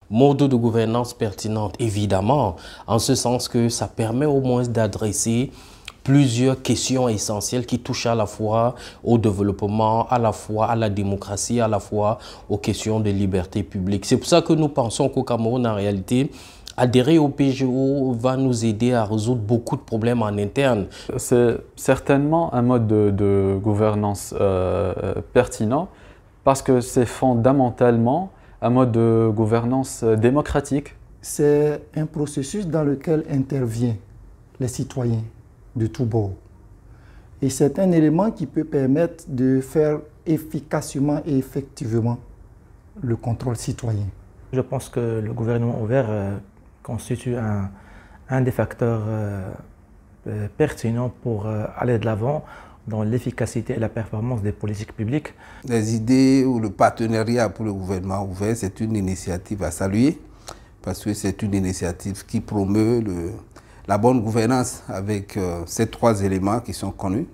Mode de gouvernance pertinente, évidemment, en ce sens que ça permet au moins d'adresser plusieurs questions essentielles qui touchent à la fois au développement, à la fois à la démocratie, à la fois aux questions de liberté publique. C'est pour ça que nous pensons qu'au Cameroun, en réalité, adhérer au PGO va nous aider à résoudre beaucoup de problèmes en interne. C'est certainement un mode de gouvernance pertinent parce que c'est fondamentalement un mode de gouvernance démocratique. C'est un processus dans lequel interviennent les citoyens de tous bords. Et c'est un élément qui peut permettre de faire efficacement et effectivement le contrôle citoyen. Je pense que le gouvernement ouvert constitue un des facteurs pertinents pour aller de l'avant dans l'efficacité et la performance des politiques publiques. Les idées ou le partenariat pour le gouvernement ouvert, c'est une initiative à saluer parce que c'est une initiative qui promeut la bonne gouvernance avec ces trois éléments qui sont connus,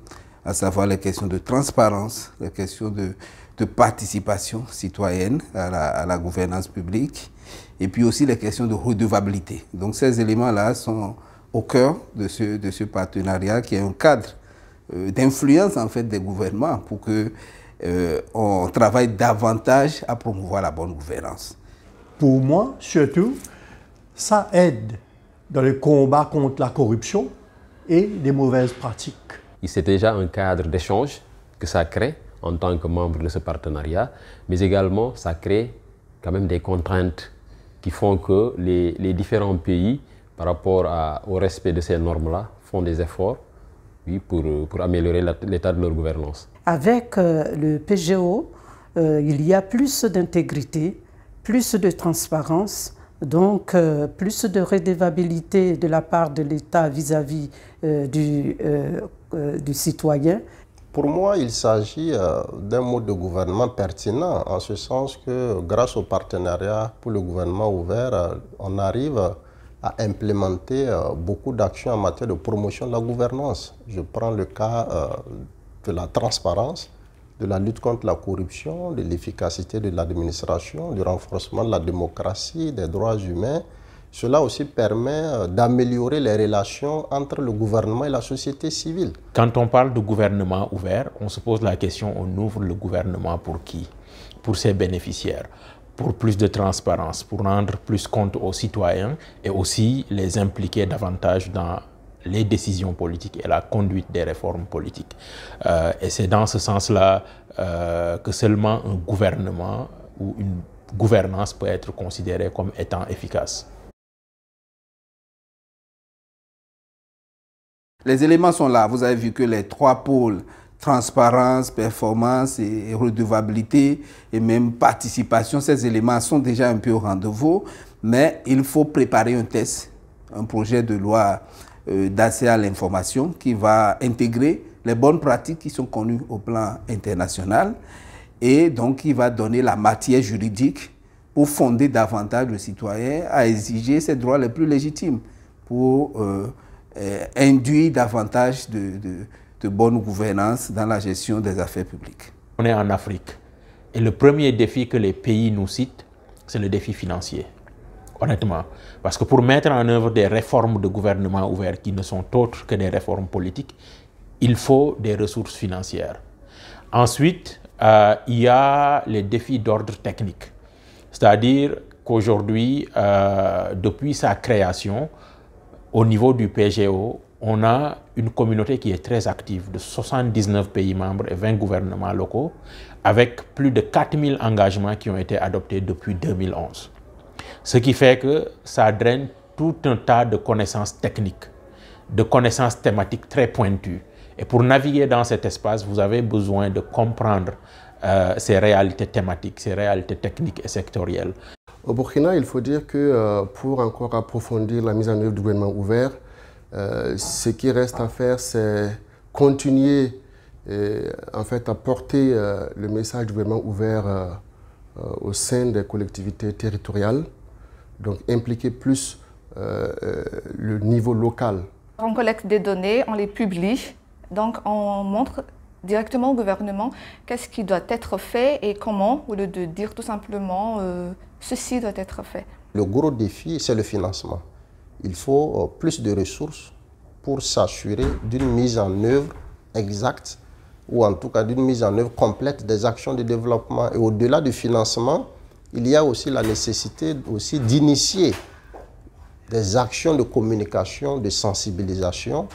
à savoir les questions de transparence, les questions de participation citoyenne à la gouvernance publique et puis aussi les questions de redevabilité. Donc ces éléments-là sont au cœur de ce partenariat qui est un cadre d'influence en fait des gouvernements pour que on travaille davantage à promouvoir la bonne gouvernance. Pour moi, surtout, ça aide dans le combat contre la corruption et les mauvaises pratiques. C'est déjà un cadre d'échange que ça crée en tant que membre de ce partenariat, mais également ça crée quand même des contraintes qui font que les différents pays, par rapport au respect de ces normes-là, font des efforts oui, pour améliorer l'état de leur gouvernance. Avec le PGO, il y a plus d'intégrité, plus de transparence, donc plus de redevabilité de la part de l'État vis-à-vis du citoyen. Pour moi, il s'agit d'un mode de gouvernement pertinent, en ce sens que grâce au partenariat pour le gouvernement ouvert, on arrive à implémenter beaucoup d'actions en matière de promotion de la gouvernance. Je prends le cas de la transparence, de la lutte contre la corruption, de l'efficacité de l'administration, du renforcement de la démocratie, des droits humains. Cela aussi permet d'améliorer les relations entre le gouvernement et la société civile. Quand on parle de gouvernement ouvert, on se pose la question, on ouvre le gouvernement pour qui? Pour ses bénéficiaires, pour plus de transparence, pour rendre plus compte aux citoyens et aussi les impliquer davantage dans les décisions politiques et la conduite des réformes politiques. Et c'est dans ce sens-là que seulement un gouvernement ou une gouvernance peut être considérée comme étant efficace. Les éléments sont là. Vous avez vu que les trois pôles, transparence, performance et redevabilité et même participation, ces éléments sont déjà un peu au rendez-vous, mais il faut préparer un test, un projet de loi d'accès à l'information qui va intégrer les bonnes pratiques qui sont connues au plan international et donc qui va donner la matière juridique pour fonder davantage le citoyen à exiger ses droits les plus légitimes pour induire davantage de bonne gouvernance dans la gestion des affaires publiques. On est en Afrique et le premier défi que les pays nous citent, c'est le défi financier. Honnêtement, parce que pour mettre en œuvre des réformes de gouvernement ouvert qui ne sont autres que des réformes politiques, il faut des ressources financières. Ensuite, il y a les défis d'ordre technique. C'est-à-dire qu'aujourd'hui, depuis sa création, au niveau du PGO, on a une communauté qui est très active, de 79 pays membres et 20 gouvernements locaux, avec plus de 4000 engagements qui ont été adoptés depuis 2011. Ce qui fait que ça draine tout un tas de connaissances techniques, de connaissances thématiques très pointues. Et pour naviguer dans cet espace, vous avez besoin de comprendre ces réalités thématiques, ces réalités techniques et sectorielles. Au Burkina, il faut dire que pour encore approfondir la mise en œuvre du gouvernement ouvert, ce qui reste à faire, c'est continuer en fait, à porter le message du gouvernement ouvert au sein des collectivités territoriales, donc impliquer plus le niveau local. On collecte des données, on les publie, donc on montre directement au gouvernement qu'est-ce qui doit être fait et comment, au lieu de dire tout simplement ceci doit être fait. Le gros défi, c'est le financement. Il faut plus de ressources pour s'assurer d'une mise en œuvre exacte ou en tout cas d'une mise en œuvre complète des actions de développement. Et au-delà du financement, il y a aussi la nécessité d'initier des actions de communication, de sensibilisation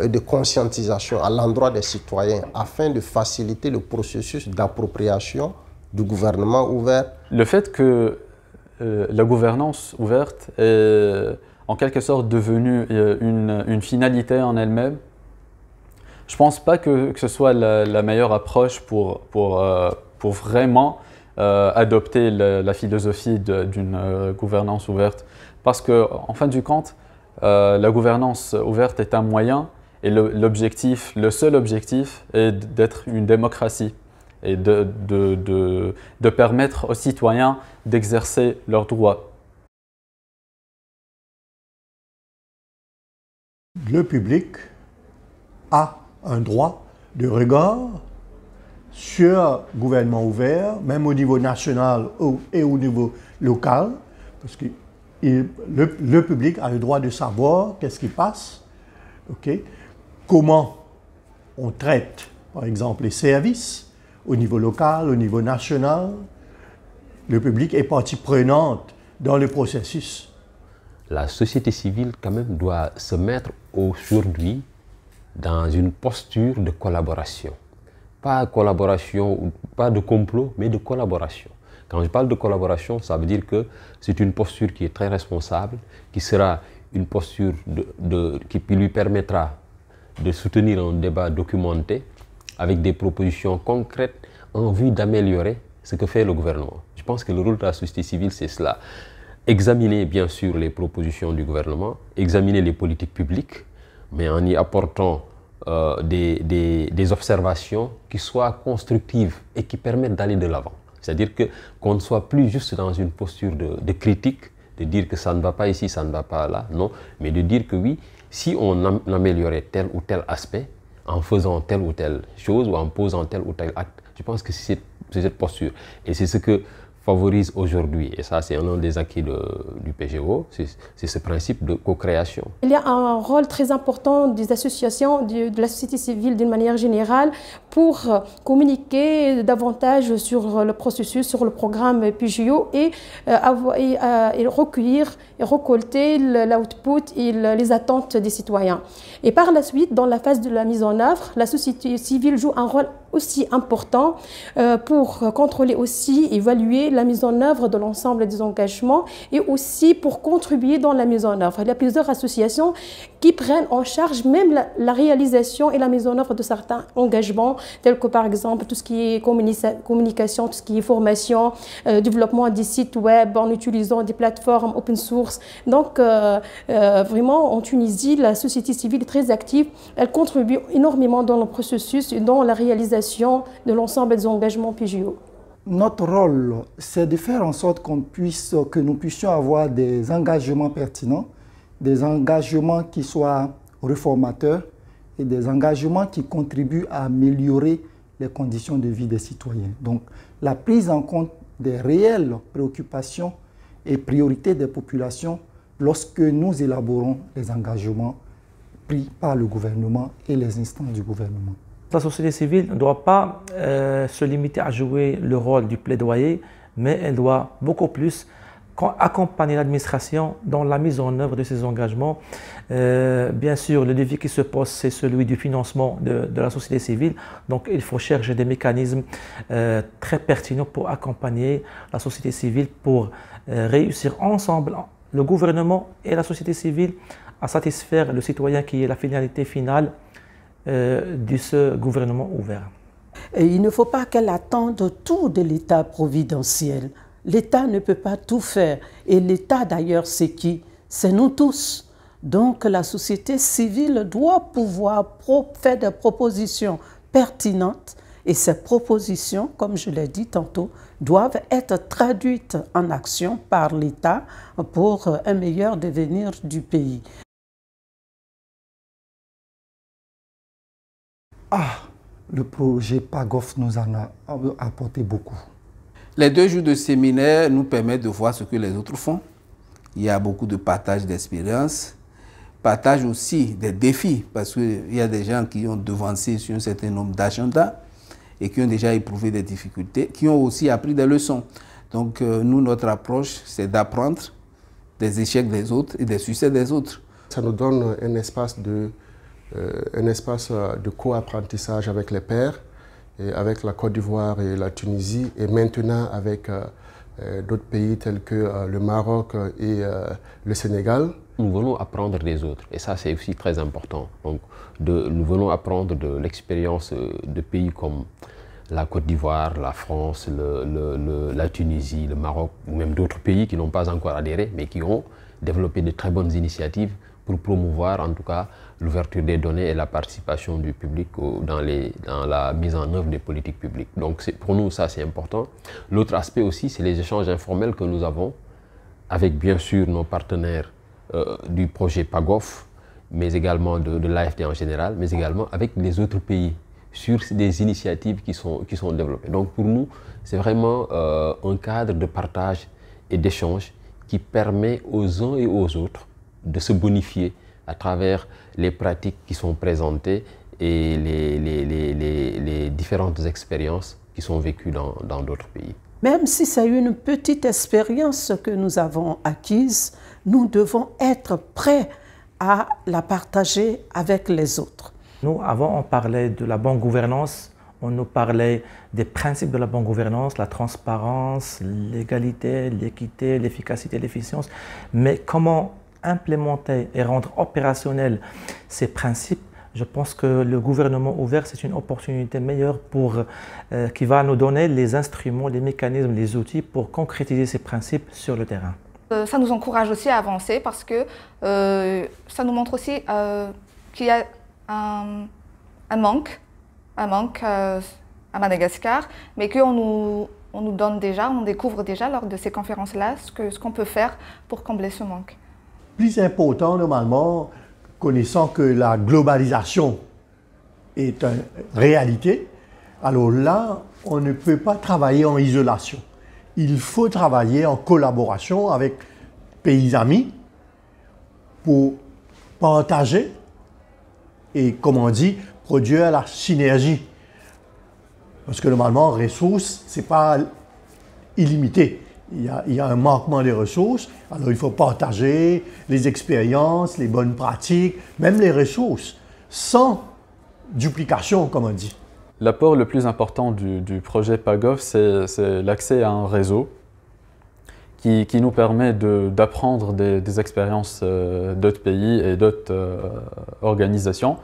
et de conscientisation à l'endroit des citoyens afin de faciliter le processus d'appropriation du gouvernement ouvert. Le fait que la gouvernance ouverte est en quelque sorte devenue une finalité en elle-même, je ne pense pas que ce soit la meilleure approche pour vraiment adopter la philosophie d'une gouvernance ouverte. Parce qu'en fin du compte, la gouvernance ouverte est un moyen et le seul objectif est d'être une démocratie et de permettre aux citoyens d'exercer leurs droits. Le public a un droit de regard sur le gouvernement ouvert, même au niveau national et au niveau local, parce que le public a le droit de savoir qu'est-ce qui passe, comment on traite, par exemple, les services au niveau local, au niveau national. Le public est partie prenante dans le processus. La société civile, quand même, doit se mettre aujourd'hui dans une posture de collaboration. Pas collaboration, pas de complot, mais de collaboration. Quand je parle de collaboration, ça veut dire que c'est une posture qui est très responsable, qui sera une posture qui lui permettra de soutenir un débat documenté avec des propositions concrètes en vue d'améliorer ce que fait le gouvernement. Je pense que le rôle de la société civile, c'est cela. Examiner bien sûr les propositions du gouvernement, examiner les politiques publiques, mais en y apportant des observations qui soient constructives et qui permettent d'aller de l'avant. C'est-à-dire qu'on ne soit plus juste dans une posture de critique, de dire que ça ne va pas ici, ça ne va pas là, non, mais de dire que oui, si on améliorait tel ou tel aspect, en faisant telle ou telle chose ou en posant tel ou tel acte, je pense que c'est cette posture. Et c'est ce que favorise aujourd'hui, et ça c'est un des acquis du PGO, c'est ce principe de co-création. Il y a un rôle très important des associations, de la société civile d'une manière générale, pour communiquer davantage sur le processus, sur le programme PGO et recueillir et récolter l'output et les attentes des citoyens. Et par la suite, dans la phase de la mise en œuvre, la société civile joue un rôle aussi important pour contrôler aussi, évaluer la mise en œuvre de l'ensemble des engagements et aussi pour contribuer dans la mise en œuvre. Il y a plusieurs associations qui prennent en charge même la réalisation et la mise en œuvre de certains engagements, tels que par exemple tout ce qui est communication, tout ce qui est formation, développement des sites web en utilisant des plateformes open source. Donc vraiment en Tunisie, la société civile est très active, elle contribue énormément dans le processus et dans la réalisation de l'ensemble des engagements PGO. Notre rôle, c'est de faire en sorte que nous puissions avoir des engagements pertinents, des engagements qui soient réformateurs et des engagements qui contribuent à améliorer les conditions de vie des citoyens. Donc, la prise en compte des réelles préoccupations et priorités des populations lorsque nous élaborons les engagements pris par le gouvernement et les instances du gouvernement. La société civile ne doit pas se limiter à jouer le rôle du plaidoyer, mais elle doit beaucoup plus accompagner l'administration dans la mise en œuvre de ces engagements. Bien sûr, le défi qui se pose, c'est celui du financement de la société civile. Donc, il faut chercher des mécanismes très pertinents pour accompagner la société civile, pour réussir ensemble, le gouvernement et la société civile, à satisfaire le citoyen qui est la finalité finale de ce gouvernement ouvert. Et il ne faut pas qu'elle attende tout de l'État providentiel. L'État ne peut pas tout faire. Et l'État d'ailleurs, c'est qui? C'est nous tous. Donc la société civile doit pouvoir faire des propositions pertinentes. Et ces propositions, comme je l'ai dit tantôt, doivent être traduites en action par l'État pour un meilleur devenir du pays. Le projet PAGOF nous en a apporté beaucoup. Les 2 jours de séminaire nous permettent de voir ce que les autres font. Il y a beaucoup de partage d'expériences, partage aussi des défis, parce qu'il y a des gens qui ont devancé sur un certain nombre d'agendas et qui ont déjà éprouvé des difficultés, qui ont aussi appris des leçons. Donc nous, notre approche, c'est d'apprendre des échecs des autres et des succès des autres. Ça nous donne un espace de co-apprentissage avec les pairs, et avec la Côte d'Ivoire et la Tunisie, et maintenant avec d'autres pays tels que le Maroc et le Sénégal. Nous voulons apprendre des autres, et ça c'est aussi très important. Donc, nous voulons apprendre de l'expérience de pays comme la Côte d'Ivoire, la France, la Tunisie, le Maroc, ou même d'autres pays qui n'ont pas encore adhéré, mais qui ont développé de très bonnes initiatives pour promouvoir en tout cas l'ouverture des données et la participation du public dans la mise en œuvre des politiques publiques. Donc pour nous, ça c'est important. L'autre aspect aussi, c'est les échanges informels que nous avons avec bien sûr nos partenaires du projet PAGOF, mais également de l'AFD en général, mais également avec les autres pays sur des initiatives qui sont développées. Donc pour nous, c'est vraiment un cadre de partage et d'échange qui permet aux uns et aux autres de se bonifier à travers les pratiques qui sont présentées et les différentes expériences qui sont vécues dans d'autres pays. Même si c'est une petite expérience que nous avons acquise, nous devons être prêts à la partager avec les autres. Nous, avant, on parlait de la bonne gouvernance, on nous parlait des principes de la bonne gouvernance, la transparence, l'égalité, l'équité, l'efficacité, l'efficience. Mais comment implémenter et rendre opérationnels ces principes? Je pense que le gouvernement ouvert, c'est une opportunité meilleure qui va nous donner les instruments, les mécanismes, les outils pour concrétiser ces principes sur le terrain. Ça nous encourage aussi à avancer parce que ça nous montre aussi qu'il y a un manque à Madagascar, mais qu'on nous donne déjà, on découvre déjà lors de ces conférences-là ce qu'on peut faire pour combler ce manque. Plus important, normalement, connaissant que la globalisation est une réalité, alors là, on ne peut pas travailler en isolation. Il faut travailler en collaboration avec pays amis pour partager et, comme on dit, produire la synergie. Parce que normalement, ressources, ce n'est pas illimité. Il y a un manquement de ressources, alors il faut partager les expériences, les bonnes pratiques, même les ressources, sans duplication, comme on dit. L'apport le plus important du projet PAGOF, c'est l'accès à un réseau qui nous permet d'apprendre des expériences d'autres pays et d'autres organisations.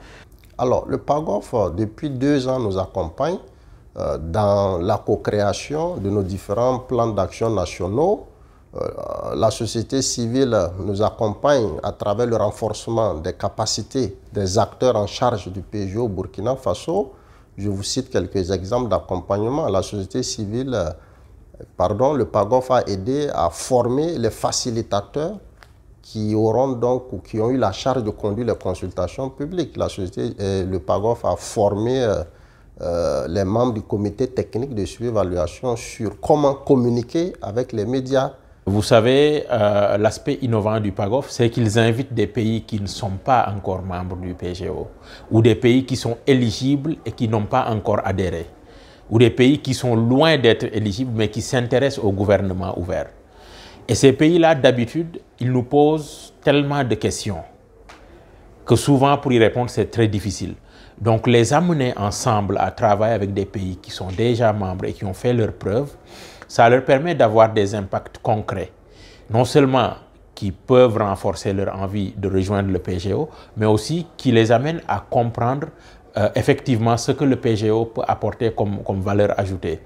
Alors, le PAGOF, depuis 2 ans, nous accompagne dans la co-création de nos différents plans d'action nationaux. La société civile nous accompagne à travers le renforcement des capacités des acteurs en charge du PGO au Burkina Faso. Je vous cite quelques exemples d'accompagnement. La société civile, le PAGOF a aidé à former les facilitateurs qui ont eu la charge de conduire les consultations publiques. Le PAGOF a formé les membres du comité technique de suivi et évaluation sur comment communiquer avec les médias. Vous savez, l'aspect innovant du PAGOF, c'est qu'ils invitent des pays qui ne sont pas encore membres du PGO, ou des pays qui sont éligibles et qui n'ont pas encore adhéré, ou des pays qui sont loin d'être éligibles mais qui s'intéressent au gouvernement ouvert. Et ces pays-là, d'habitude, ils nous posent tellement de questions que souvent, pour y répondre, c'est très difficile. Donc, les amener ensemble à travailler avec des pays qui sont déjà membres et qui ont fait leurs preuves, ça leur permet d'avoir des impacts concrets. Non seulement qui peuvent renforcer leur envie de rejoindre le PGO, mais aussi qui les amènent à comprendre effectivement ce que le PGO peut apporter comme valeur ajoutée.